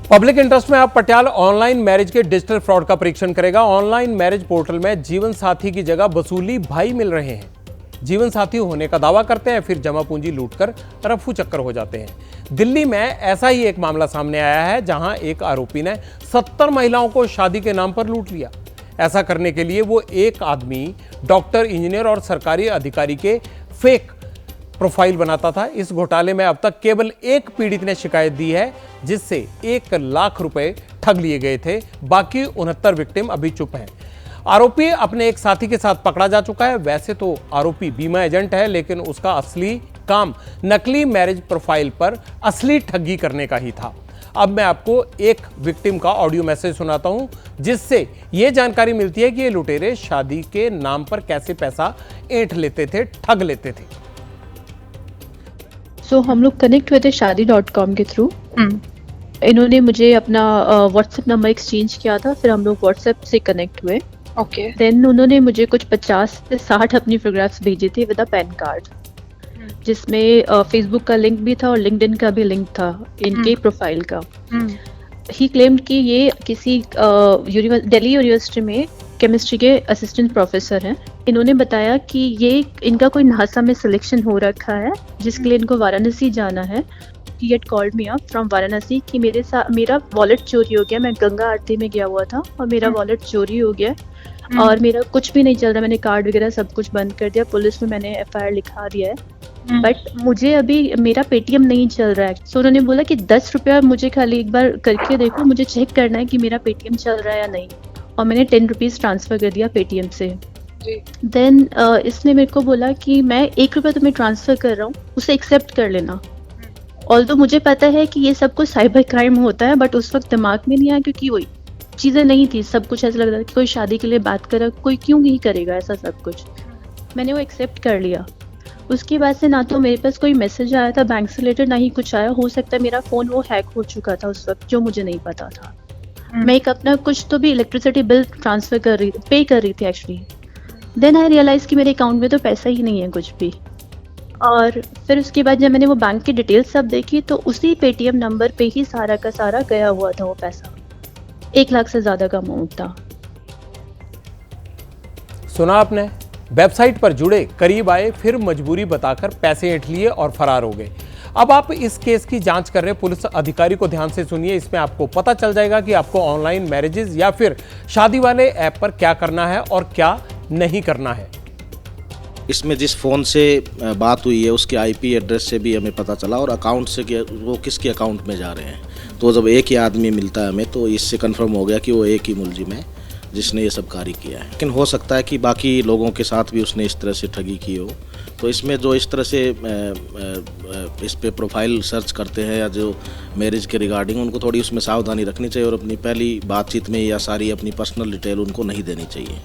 Public interest में अब Patial online marriage के डिजिटल फ्रॉड का परीक्षण करेगा। ऑनलाइन मैरिज पोर्टल में जीवन साथी की जगह वसूली भाई मिल रहे हैं। जीवन साथी होने का दावा करते हैं, फिर जमा पूंजी लूटकर रफू चक्कर हो जाते हैं। दिल्ली में ऐसा ही एक मामला सामने आया है, जहां एक आरोपी ने 70 महिलाओं को शादी के नाम पर लूट लिया। ऐसा करने के लिए वो एक आदमी डॉक्टर, इंजीनियर और सरकारी अधिकारी के फेक प्रोफाइल बनाता था। इस घोटाले में अब तक केवल एक पीड़ित ने शिकायत दी है, जिससे 1 लाख रुपए ठग लिए गए थे। बाकी 69 विक्टिम अभी चुप हैं। आरोपी अपने एक साथी के साथ पकड़ा जा चुका है। वैसे तो आरोपी बीमा एजेंट है, लेकिन उसका असली काम नकली मैरिज प्रोफाइल पर असली ठगी करने का ही था। अब मैं आपको एक विक्टिम का ऑडियो मैसेज सुनाता हूं, जिससे यह जानकारी मिलती है कि ये लुटेरे शादी के नाम पर कैसे पैसा ऐंठ लेते थे, ठग लेते थे। हम लोग कनेक्ट हुए थे शादी.com के थ्रू। इन्होंने मुझे अपना व्हाट्सएप नंबर एक्सचेंज किया था, फिर हम लोग व्हाट्सएप से कनेक्ट हुए। ओके। देन उन्होंने मुझे कुछ 50 से 60 अपनी फोटोग्राफ्स भेजे थे विद अ पैन कार्ड, जिसमें फेसबुक का लिंक भी था और लिंक्डइन का भी लिंक था इनके प्रोफाइल का। ही क्लेम्ड कि ये किसी दिल्ली यूनिवर्सिटी में केमिस्ट्री के असिस्टेंट प्रोफेसर हैं। इन्होंने बताया कि ये इनका कोई नासा में सिलेक्शन हो रखा है, जिसके लिए इनको वाराणसी जाना है। He had called me up from Varanasi कि मेरा वॉलेट चोरी हो गया। मैं गंगा आरती में गया हुआ था और मेरा वॉलेट चोरी हो गया और मेरा कुछ भी नहीं चल रहा। मैंने कार्ड वगैरह सब कुछ बंद कर दिया। पुलिस में मैंने FIR लिखा दिया है, बट मुझे अभी मेरा पेटीएम नहीं चल रहा है। सो उन्होंने बोला कि 10 रुपया मुझे खाली एक बार करके देखो, मुझे चेक करना है कि मेरा पेटीएम चल रहा है या नहीं। और मैंने 10 रुपीज़ ट्रांसफ़र कर दिया पेटीएम से। देन इसने मेरे को बोला कि मैं 1 रुपया तुम्हें ट्रांसफ़र कर रहा हूँ, उसे एक्सेप्ट कर लेना। ऑल्दो मुझे पता है कि ये सब कुछ साइबर क्राइम होता है, बट उस वक्त दिमाग में नहीं आया, क्योंकि वही चीज़ें नहीं थी। सब कुछ ऐसा लग रहा था कि कोई शादी के लिए बात कर रहा, कोई क्यों नहीं करेगा ऐसा सब कुछ। मैंने वो एक्सेप्ट कर लिया। उसके बाद से ना तो मेरे पास कोई मैसेज आया था बैंक से रिलेटेड, ना ही कुछ आया। हो सकता है मेरा फ़ोन वो हैक हो चुका था उस वक्त, जो मुझे नहीं पता था। मैं एक अपना कुछ तो भी इलेक्ट्रिसिटी बिल ट्रांसफ़र कर रही, पे कर रही थी एक्चुअली। देन आई रियलाइज़ कि मेरे अकाउंट में तो पैसा ही नहीं है कुछ भी। और फिर उसके बाद जब मैंने वो बैंक की डिटेल्स सब देखी, तो उसी पेटीएम नंबर पे ही सारा का सारा गया हुआ था वो पैसा। 1 लाख से ज़्यादा का अमाउंट था। सुना आपने? वेबसाइट पर जुड़े, करीब आए, फिर मजबूरी बताकर पैसे ऐंठ लिए और फरार हो गए। अब आप इस केस की जांच कर रहे पुलिस अधिकारी को ध्यान से सुनिए। इसमें आपको पता चल जाएगा कि आपको ऑनलाइन मैरिजेस या फिर शादी वाले ऐप पर क्या करना है और क्या नहीं करना है। इसमें जिस फ़ोन से बात हुई है उसके IP एड्रेस से भी हमें पता चला, और अकाउंट से कि वो किसके अकाउंट में जा रहे हैं। तो जब एक ही आदमी मिलता है हमें, तो इससे कंफर्म हो गया कि वो एक ही मुलजिम है जिसने ये सब कार्य किया है। लेकिन हो सकता है कि बाकी लोगों के साथ भी उसने इस तरह से ठगी की हो। तो इसमें जो इस तरह से इस पे प्रोफाइल सर्च करते हैं या जो मैरिज के रिगार्डिंग, उनको थोड़ी उसमें सावधानी रखनी चाहिए और अपनी पहली बातचीत में या सारी अपनी पर्सनल डिटेल उनको नहीं देनी चाहिए।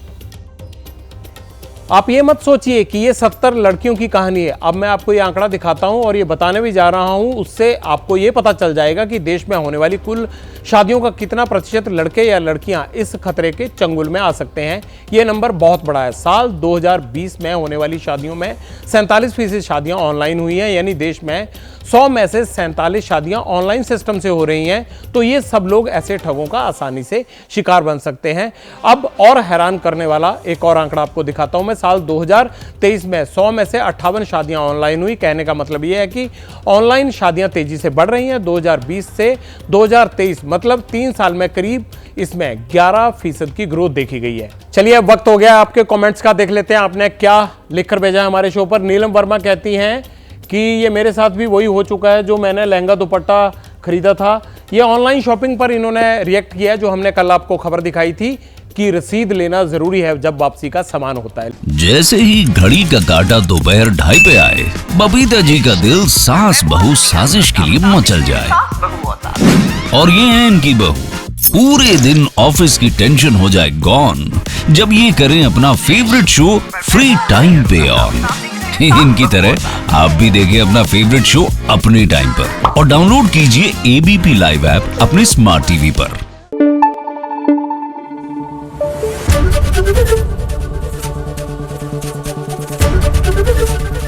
आप ये मत सोचिए कि ये 70 लड़कियों की कहानी है। अब मैं आपको ये आंकड़ा दिखाता हूं और ये बताने भी जा रहा हूं, उससे आपको ये पता चल जाएगा कि देश में होने वाली कुल शादियों का कितना प्रतिशत लड़के या लड़कियां इस खतरे के चंगुल में आ सकते हैं। ये नंबर बहुत बड़ा है। साल 2020 में होने वाली शादियों में 47% शादियां ऑनलाइन हुई हैं, यानी देश में 100 में से 47 शादियां ऑनलाइन सिस्टम से हो रही हैं। तो ये सब लोग ऐसे ठगों का आसानी से शिकार बन सकते हैं। अब और हैरान करने वाला एक और आंकड़ा आपको दिखाता हूं मैं। साल 2023 में 100 में से 58 शादियां ऑनलाइन हुई। कहने का मतलब यह है कि ऑनलाइन शादियां तेजी से बढ़ रही हैं। 2020 से 2023 मतलब 3 साल में करीब इसमें 11% की ग्रोथ देखी गई है। चलिए अब वक्त हो गया आपके कमेंट्स का। देख लेते हैं आपने क्या लिखकर भेजा है हमारे शो पर। नीलम वर्मा कहती हैं कि ये मेरे साथ भी वही हो चुका है जो मैंने लहंगा दुपट्टा खरीदा था। ये ऑनलाइन शॉपिंग पर इन्होंने रिएक्ट किया है, जो हमने कल आपको खबर दिखाई थी कि रसीद लेना जरूरी है जब वापसी का सामान होता है। जैसे ही घड़ी का काटा दोपहर 2:30 पे आए, बबीता जी का दिल सास बहू साजिश के लिए मचल जाए। और ये है इनकी बहू, पूरे दिन ऑफिस की टेंशन हो जाए गॉन जब ये करें अपना फेवरेट शो फ्री टाइम पे ऑन। इनकी तरह आप भी देखें अपना फेवरेट शो अपने टाइम पर और डाउनलोड कीजिए ABP लाइव ऐप अपने स्मार्ट टीवी पर।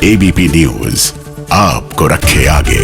ABP न्यूज आपको रखे आगे।